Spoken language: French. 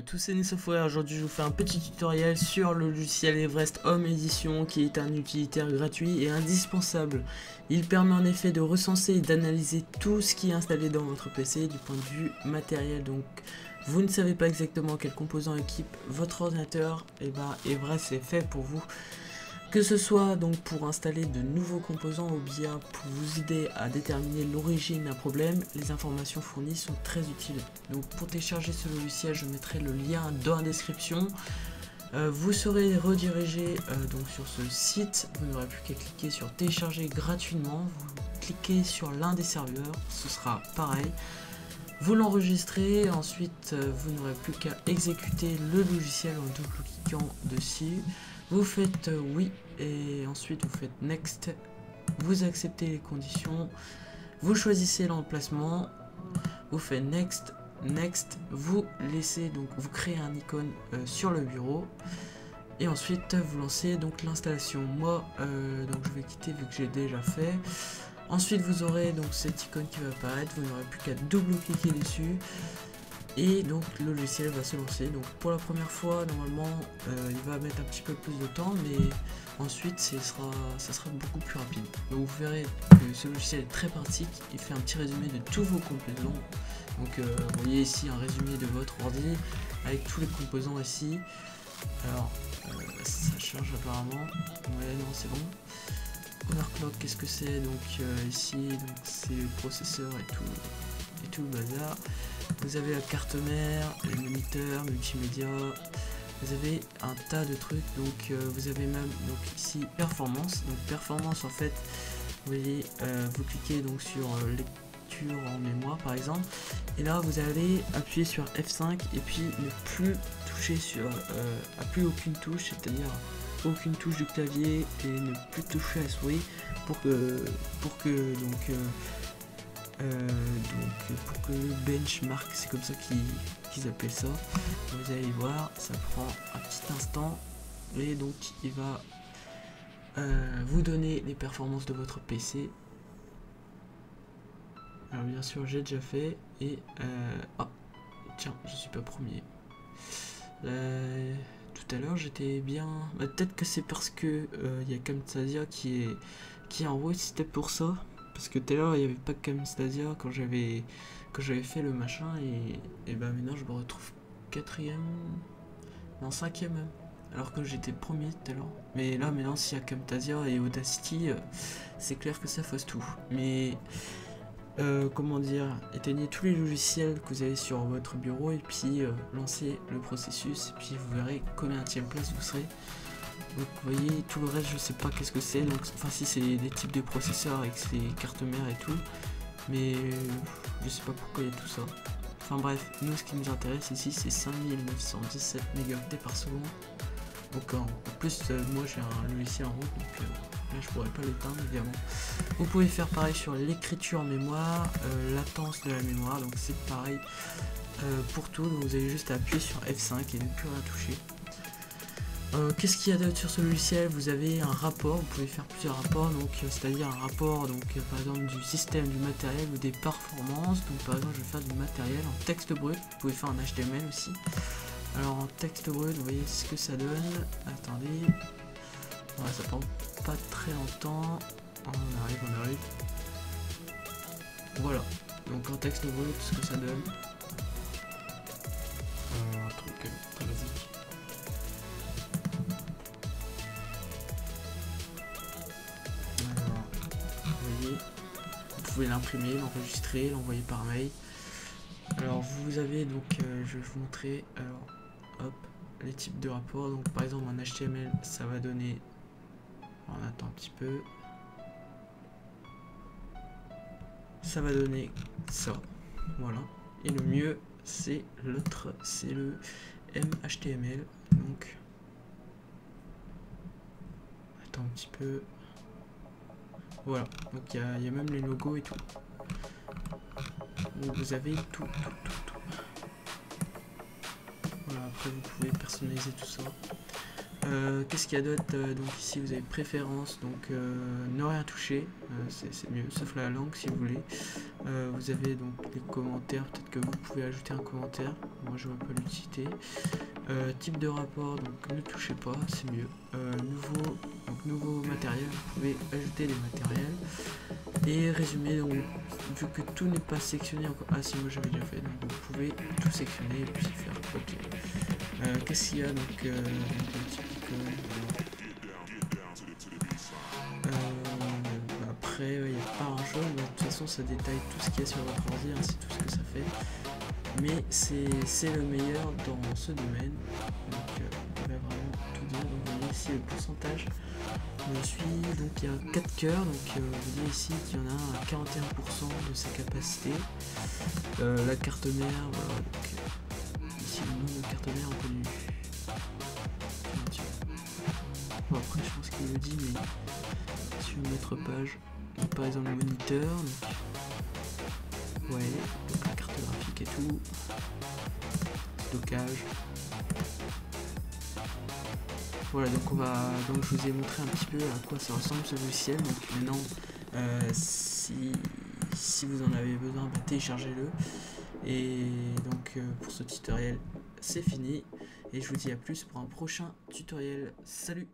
tous, c'est Software. Aujourd'hui je vous fais un petit tutoriel sur le logiciel Everest Home Edition qui est un utilitaire gratuit et indispensable. Il permet en effet de recenser et d'analyser tout ce qui est installé dans votre PC du point de vue matériel. Donc vous ne savez pas exactement quel composant équipe votre ordinateur, et Everest est fait pour vous. Que ce soit donc pour installer de nouveaux composants ou bien pour vous aider à déterminer l'origine d'un problème, les informations fournies sont très utiles. Donc pour télécharger ce logiciel, je mettrai le lien dans la description. Vous serez redirigé donc sur ce site, vous n'aurez plus qu'à cliquer sur télécharger gratuitement, vous cliquez sur l'un des serveurs, ce sera pareil. Vous l'enregistrez, ensuite vous n'aurez plus qu'à exécuter le logiciel en double-cliquant dessus. Vous faites oui et ensuite vous faites next, vous acceptez les conditions, vous choisissez l'emplacement, vous faites next, vous laissez donc vous créez un icône sur le bureau et ensuite vous lancez donc l'installation. Moi donc je vais quitter vu que j'ai déjà fait. Ensuite vous aurez donc cette icône qui va apparaître, vous n'aurez plus qu'à double cliquer dessus. Et donc le logiciel va se lancer. Donc pour la première fois normalement il va mettre un petit peu plus de temps, mais ensuite ça sera beaucoup plus rapide. Donc vous verrez que ce logiciel est très pratique, il fait un petit résumé de tous vos composants. Donc vous voyez ici un résumé de votre ordi avec tous les composants ici. Alors ça charge apparemment, ouais non c'est bon. Overclock, qu'est-ce que c'est? Donc ici donc c'est le processeur et tout le bazar. Vous avez la carte mère, le moniteur, multimédia, vous avez un tas de trucs. Donc vous avez même donc ici performance. Donc performance en fait, vous voyez, vous cliquez donc sur lecture en mémoire par exemple, et là vous allez appuyer sur F5 et puis ne plus toucher sur à plus aucune touche, c'est-à-dire aucune touche du clavier et ne plus toucher à la souris pour que le benchmark, c'est comme ça qu'ils appellent ça. Vous allez voir, ça prend un petit instant et donc il va vous donner les performances de votre PC. Alors bien sûr j'ai déjà fait et ah tiens, je suis pas premier. Tout à l'heure j'étais bien, peut-être que c'est parce que il y a Camtasia qui est en route, c'était pour ça. Parce que tout à l'heure il n'y avait pas que Camtasia quand j'avais fait le machin et bah maintenant je me retrouve 4ème, non 5ème même, alors que j'étais premier tout à l'heure. Mais là maintenant s'il y a Camtasia et Audacity, c'est clair que ça fausse tout. Mais comment dire, éteignez tous les logiciels que vous avez sur votre bureau et puis lancez le processus et puis vous verrez combienième place vous serez. Donc vous voyez tout le reste je sais pas qu'est-ce que c'est, donc enfin si c'est des types de processeurs avec ses cartes mères et tout, mais je sais pas pourquoi il y a tout ça. Enfin bref, nous ce qui nous intéresse ici c'est 5917 mégaoctets par seconde. Donc en plus moi j'ai un logiciel en route, donc là je pourrais pas l'éteindre évidemment. Vous pouvez faire pareil sur l'écriture en mémoire, latence de la mémoire, donc c'est pareil pour tout. Donc vous avez juste à appuyer sur F5 et ne plus rien toucher. Qu'est-ce qu'il y a d'autre sur ce logiciel? Vous avez un rapport, vous pouvez faire plusieurs rapports, donc c'est-à-dire un rapport donc par exemple du système, du matériel ou des performances. Donc par exemple je vais faire du matériel en texte brut, vous pouvez faire en HTML aussi. Alors en texte brut, vous voyez ce que ça donne. Attendez, ouais, ça prend pas très longtemps. On arrive. Voilà, donc en texte brut, ce que ça donne. Un truc très basique. Vous pouvez l'imprimer, l'enregistrer, l'envoyer par mail. Alors vous avez donc, je vais vous montrer, alors hop, les types de rapports. Donc par exemple en HTML ça va donner, on attend un petit peu, ça va donner ça, voilà. Et le mieux c'est l'autre, c'est le MHTML. Donc attends un petit peu. Voilà, donc il y a même les logos et tout. Donc vous avez tout. Voilà, après vous pouvez personnaliser tout ça. Qu'est-ce qu'il y a d'autre? Donc ici vous avez préférences, donc ne rien toucher, c'est mieux, sauf la langue si vous voulez. Vous avez donc les commentaires, peut-être que vous pouvez ajouter un commentaire, moi je vois pas l'utilité. Type de rapport, donc ne touchez pas, c'est mieux. Nouveau matériel, vous pouvez ajouter des matériels. Et résumé, donc vu que tout n'est pas sectionné encore, ah si moi j'avais déjà fait, donc vous pouvez tout sectionner et puis faire ok. Qu'est-ce qu'il y a donc un petit icône. Après il n'y a pas un chose, de toute façon ça détaille tout ce qu'il y a sur votre ordi, hein, c'est tout ce que ça fait. Mais c'est le meilleur dans ce domaine. Donc il va vraiment tout dire. Donc vous voyez ici le pourcentage. Je suis donc il y a 4 cœurs, donc vous voyez ici qu'il y en a à 41% de sa capacité. La carte mère, voilà, donc ici le nom de carte mère on peut lui. Bon, après je pense qu'il le dit, mais sur une autre page, donc, par exemple le moniteur, donc ouais, donc la carte graphique et tout, stockage. Voilà, donc donc je vous ai montré un petit peu à quoi ça ressemble ce logiciel. Donc maintenant, si vous en avez besoin, bah, téléchargez-le. Et donc pour ce tutoriel, c'est fini. Et je vous dis à plus pour un prochain tutoriel. Salut!